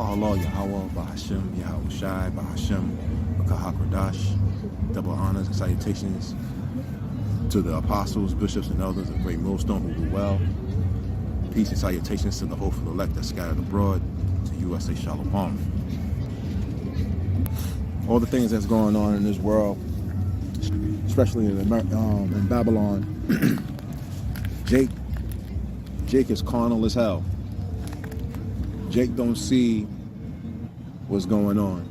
Halal, Yahawah, BaHaSham, Yahawashi, BaHaSham, Qadash. Double honors and salutations to the apostles, bishops, and elders of Great Millstone who do well. Peace and salutations to the hopeful elect that scattered abroad, to USA Shalom. All the things that's going on in this world, especially in Babylon, Jake is carnal as hell. Jake don't see what's going on.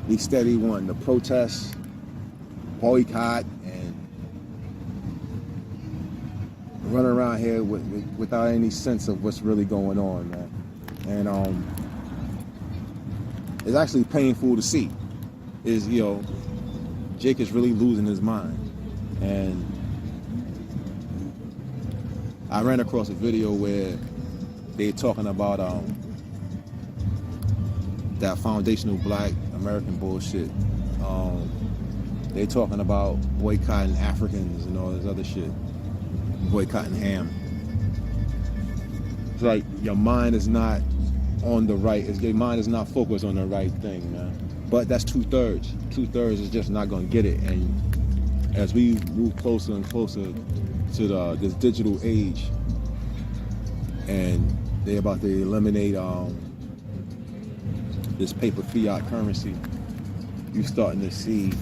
He's steady wanting to protest, boycott, and run around here without any sense of what's really going on, man. And it's actually painful to see. Jake is really losing his mind. And I ran across a video where they're talking about that foundational black American bullshit. They're talking about boycotting Africans and all this other shit. Boycotting ham. It's like your mind is not on the right. Your mind is not focused on the right thing, man. But that's 2/3. 2/3 is just not going to get it. And as we move closer and closer to this digital age, and they're about to eliminate this paper fiat currency, you're starting to see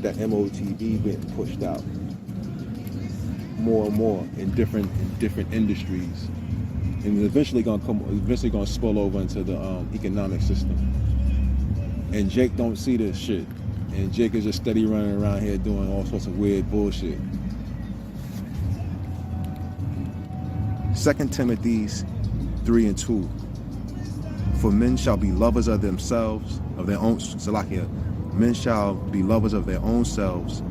that MOTV getting pushed out more and more in different industries, and it's eventually going to spill over into the economic system. And Jake don't see this shit, and Jake is just steady running around here doing all sorts of weird bullshit. 2 Timothy 3:2. For men shall be lovers of themselves, of their own. Salakia. Men shall be lovers of their own selves,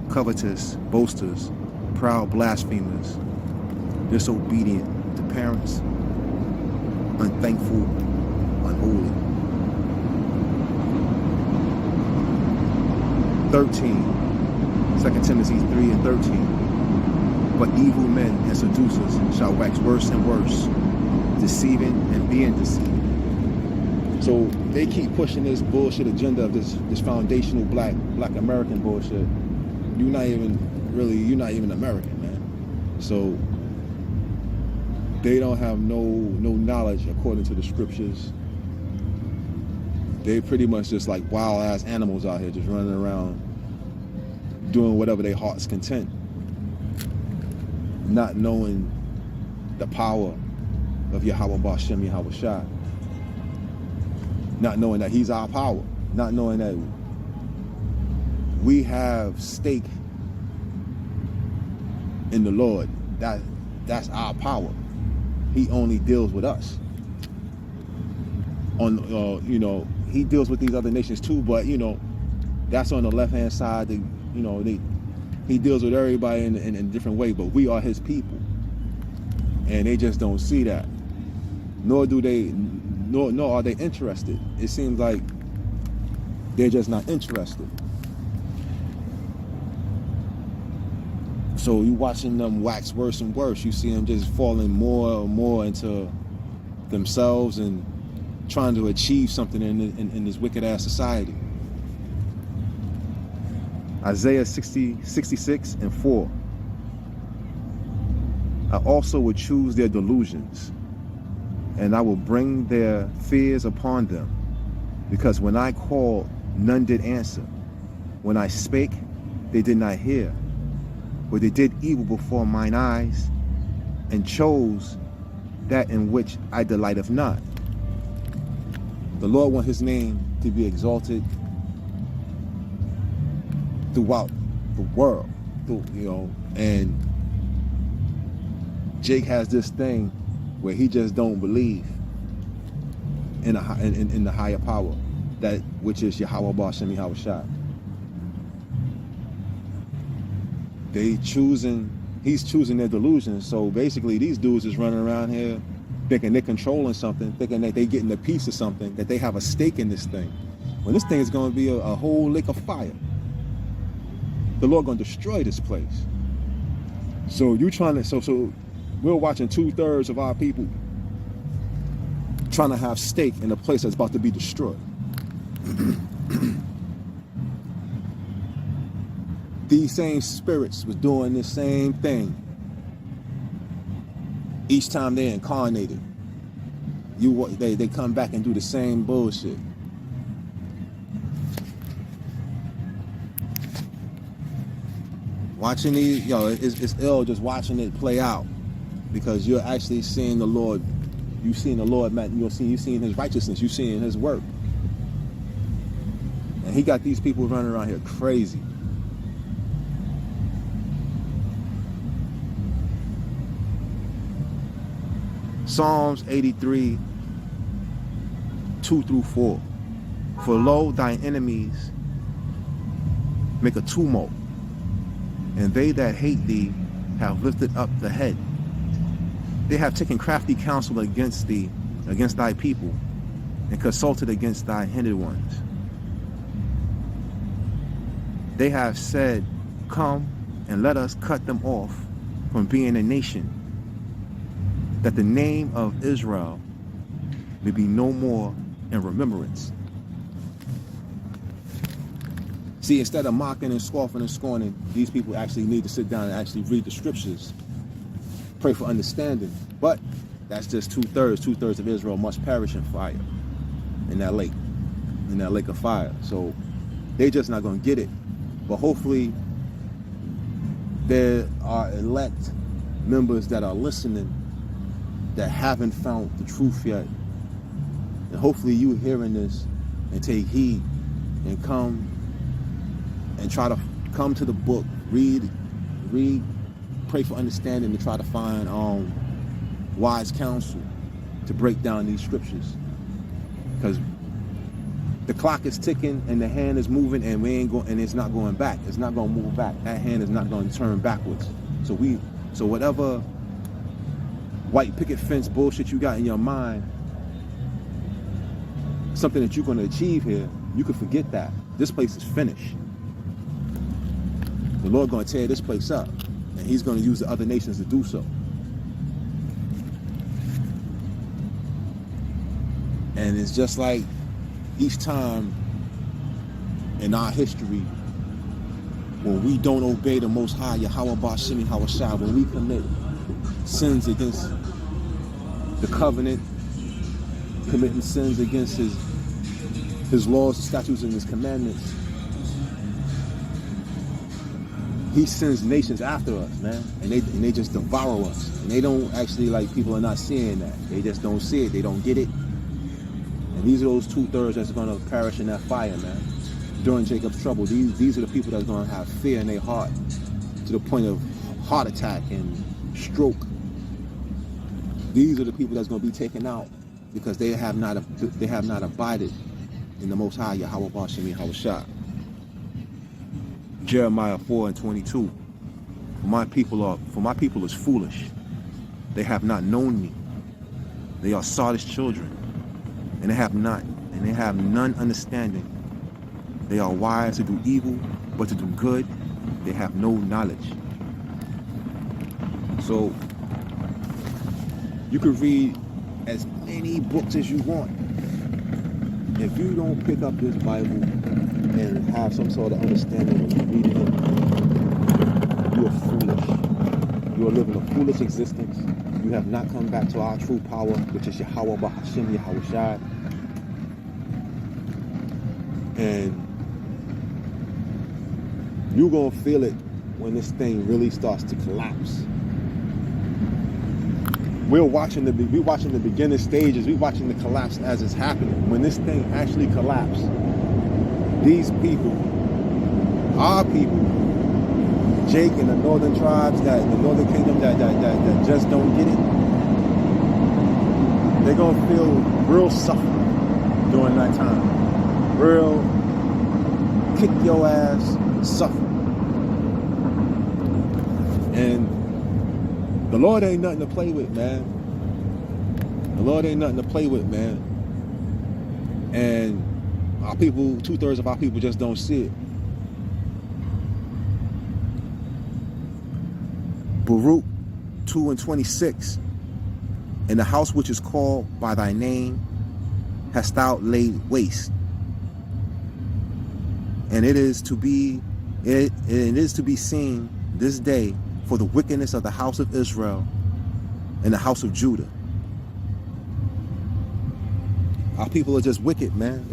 covetous, boasters, proud, blasphemers, disobedient to parents, unthankful, unholy. 13. 2 Timothy 3:13. But evil men and seducers shall wax worse and worse, deceiving and being deceived. So they keep pushing this bullshit agenda of this foundational black American bullshit. You're not even American, man. So they don't have no knowledge according to the scriptures. They pretty much just like wild ass animals out here, just running around doing whatever their heart's content, not knowing the power of Yahawah, BaHaSham, Yahawashi, not knowing that he's our power, not knowing that we have stake in the Lord. That's our power. He only deals with us. He deals with these other nations too, but that's on the left-hand side. He deals with everybody in a different way, but we are his people. And they just don't see that. Nor are they interested. It seems like they're just not interested. So you watching them wax worse and worse. You see them just falling more and more into themselves and trying to achieve something in this wicked ass society. Isaiah 66:4. I also will choose their delusions, and I will bring their fears upon them. Because when I called, none did answer. When I spake, they did not hear. But they did evil before mine eyes, and chose that in which I delighteth not. The Lord wants his name to be exalted throughout the world, and Jake has this thing where he just don't believe in the higher power, that which is Yahawah, BaHaSham, Yahawashi. He's choosing their delusions. So basically these dudes is running around here thinking they're controlling something, thinking that they're getting a piece of something, that they have a stake in this thing, when this thing is going to be a whole lake of fire. The Lord going to destroy this place. So you trying to, so we're watching 2/3 of our people trying to have stake in a place that's about to be destroyed. These same spirits was doing the same thing each time they incarnated. They come back and do the same bullshit. Watching these, it's ill just watching it play out, because you're actually seeing the Lord. You've seen the Lord, man. You're seeing His righteousness. You're seeing His work, and He got these people running around here crazy. Psalms 83, 2-4. For lo, thine enemies make a tumult, and they that hate thee have lifted up the head. They have taken crafty counsel against thee, against thy people, and consulted against thy hindered ones. They have said, come and let us cut them off from being a nation, that the name of Israel may be no more in remembrance. See, instead of mocking and scoffing and scorning, these people actually need to sit down and actually read the scriptures, pray for understanding. But that's just 2/3. 2/3 of Israel must perish in fire, in that lake of fire. So they're just not going to get it. But hopefully there are elect members that are listening that haven't found the truth yet. And hopefully you hearing this and take heed and come and try to come to the book, read, pray for understanding, to try to find wise counsel to break down these scriptures. Because the clock is ticking and the hand is moving, and we ain't going, and it's not going back. It's not going to move back. That hand is not going to turn backwards. So whatever white picket fence bullshit you got in your mind, something that you're going to achieve here, you can forget that. This place is finished. The Lord going to tear this place up, and He's going to use the other nations to do so. And it's just like each time in our history when we don't obey the Most High, Yahawah, BaHaSham, Yahawashi, when we commit sins against the covenant, committing sins against his laws, statutes, and His commandments, He sends nations after us, man, and they just devour us. And they don't actually, like, people are not seeing that. They just don't see it. They don't get it. And these are those 2/3 that's going to perish in that fire, man. During Jacob's trouble, these are the people that's going to have fear in their heart to the point of heart attack and stroke. These are the people that's going to be taken out because they have not abided in the Most High, Yahawah, BaHaSham, Yahawashi. Jeremiah 4:22. For my people is foolish. They have not known me. They are sottish children, and they have none understanding. They are wise to do evil, but to do good, they have no knowledge. So you can read as many books as you want. If you don't pick up this Bible and have some sort of understanding when you're reading it, you are foolish. You are living a foolish existence. You have not come back to our true power, which is Yahawah, BaHaSham, Yahawashi. And you're going to feel it when this thing really starts to collapse. We're watching the beginning stages. We're watching the collapse as it's happening. When this thing actually collapses, these people, our people, Jake and the northern tribes, the northern kingdom that just don't get it, they're going to feel real suffering during that time. Real kick your ass suffering. And the Lord ain't nothing to play with, man. The Lord ain't nothing to play with, man. And our people, 2/3 of our people just don't see it. Baruch 2:26. In the house which is called by thy name hast thou laid waste, and it is to be seen this day for the wickedness of the house of Israel and the house of Judah. Our people are just wicked, man.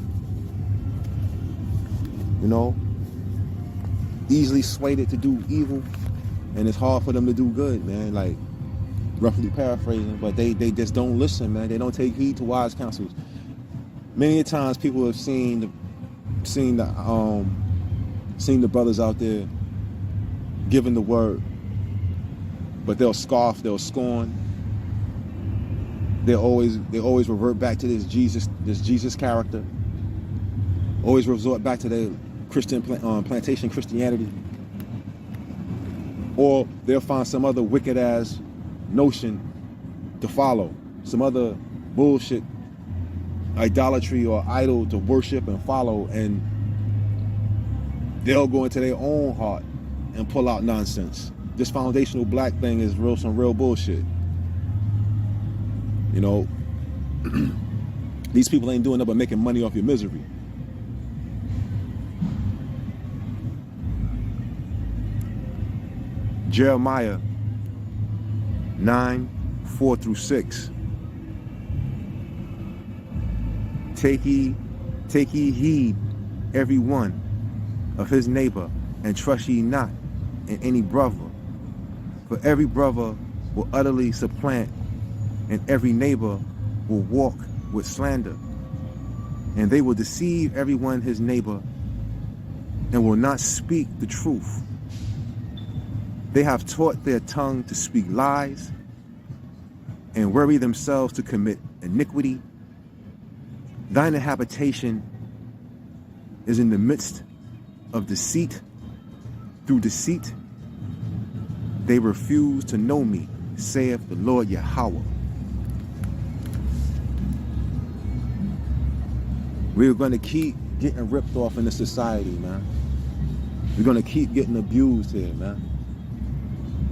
You know, easily swayed to do evil, and it's hard for them to do good, man. Like, roughly paraphrasing, but they just don't listen, man. They don't take heed to wise counsels. Many times people have seen the brothers out there giving the word, but they'll scoff, they'll scorn. They always revert back to this Jesus character. Always resort back to their Christian plantation Christianity, or they'll find some other wicked ass notion to follow, some other bullshit idolatry or idol to worship and follow, and they'll go into their own heart and pull out nonsense. This foundational black thing is some real bullshit. You know, these people ain't doing nothing but making money off your misery. Jeremiah 9:4-6. Take ye heed every one of his neighbor, and trust ye not in any brother. For every brother will utterly supplant, and every neighbor will walk with slander. And they will deceive everyone his neighbor, and will not speak the truth. They have taught their tongue to speak lies, and worry themselves to commit iniquity. Thine habitation is in the midst of deceit. Through deceit, they refuse to know me, saith the Lord Yahawah. We're going to keep getting ripped off in this society, man. We're going to keep getting abused here, man.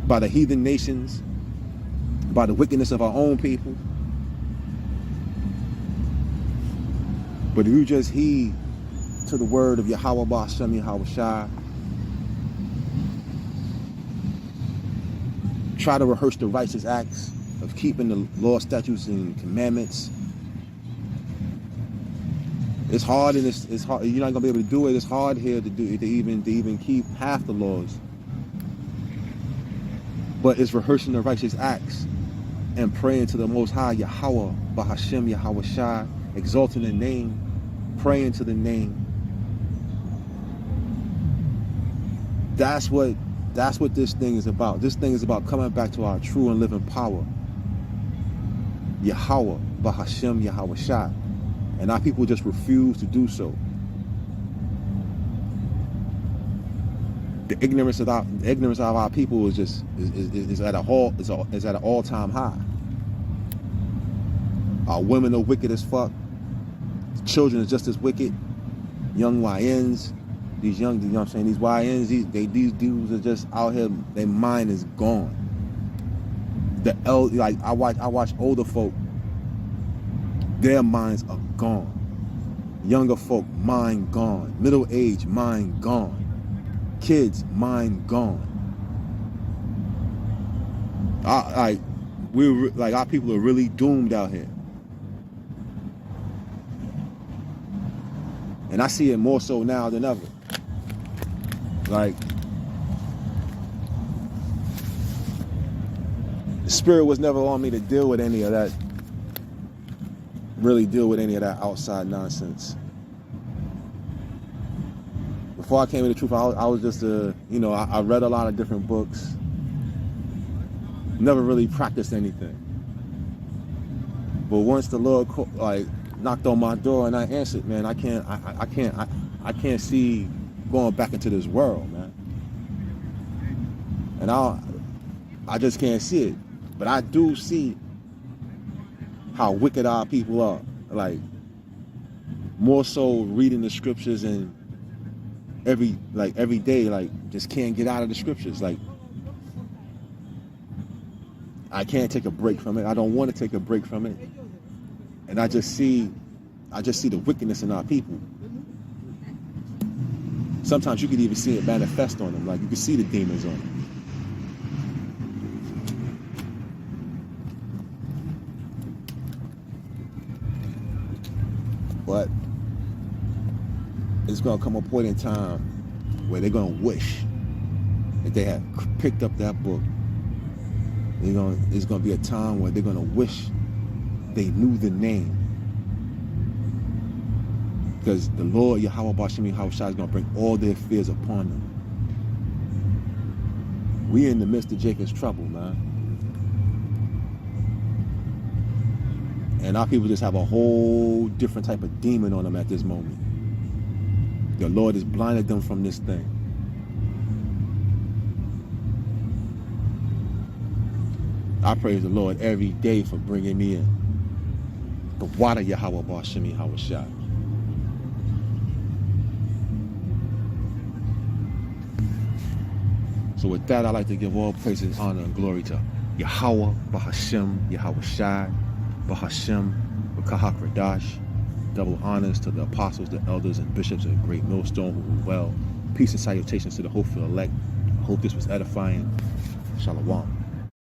By the heathen nations, by the wickedness of our own people. But if you just heed to the word of Yahawah, BaHaSham, Yahawashi, try to rehearse the righteous acts of keeping the law, statutes, and commandments. It's hard, and it's hard. You're not gonna be able to do it. It's hard here to even keep half the laws. But it's rehearsing the righteous acts and praying to the Most High, Yahawah, BaHaSham, Yahawashi, exalting the name, praying to the name. That's what this thing is about. This thing is about coming back to our true and living power. Yahawah, BaHaSham, Yahawashi. And our people just refuse to do so. The ignorance of our people is at an all-time high. Our women are wicked as fuck. The children are just as wicked. Young YNs, these young, you know what I'm saying, these YNs, these dudes are just out here, their mind is gone. Like I watch older folk, their minds are gone. Younger folk, mind gone. Middle age, mind gone. Kids, mind gone. Our people are really doomed out here. And I see it more so now than ever. Like, the spirit was never on me to deal with any of that, really deal with any of that outside nonsense. Before I came to the truth, I was just I read a lot of different books. Never really practiced anything. But once the Lord knocked on my door and I answered, man, I can't see going back into this world, man. And I just can't see it. But I do see how wicked our people are. Like, more so reading the scriptures and every day, like, just can't get out of the scriptures. Like, I can't take a break from it. I don't want to take a break from it. And I just see the wickedness in our people. Sometimes you can even see it manifest on them. Like you can see the demons on them. But it's going to come a point in time where they're going to wish that they had picked up that book. It's going to be a time where they're going to wish they knew the name. Because the Lord, Yahawah, BaHaSham, Yahawah is going to bring all their fears upon them. We in the midst of Jacob's trouble, man. And our people just have a whole different type of demon on them at this moment. The Lord has blinded them from this thing. I praise the Lord every day for bringing me in the water, Yahawashi, BaHaSham, Yahawashi. So with that, I'd like to give all praises, honor, and glory to Yahawah, BaHaSham, Yahawashi, BaHaSham, Qadash. Double honors to the apostles, the elders, and bishops of the great millstone who rule well. Peace and salutations to the hopeful elect. I hope this was edifying. Shalom.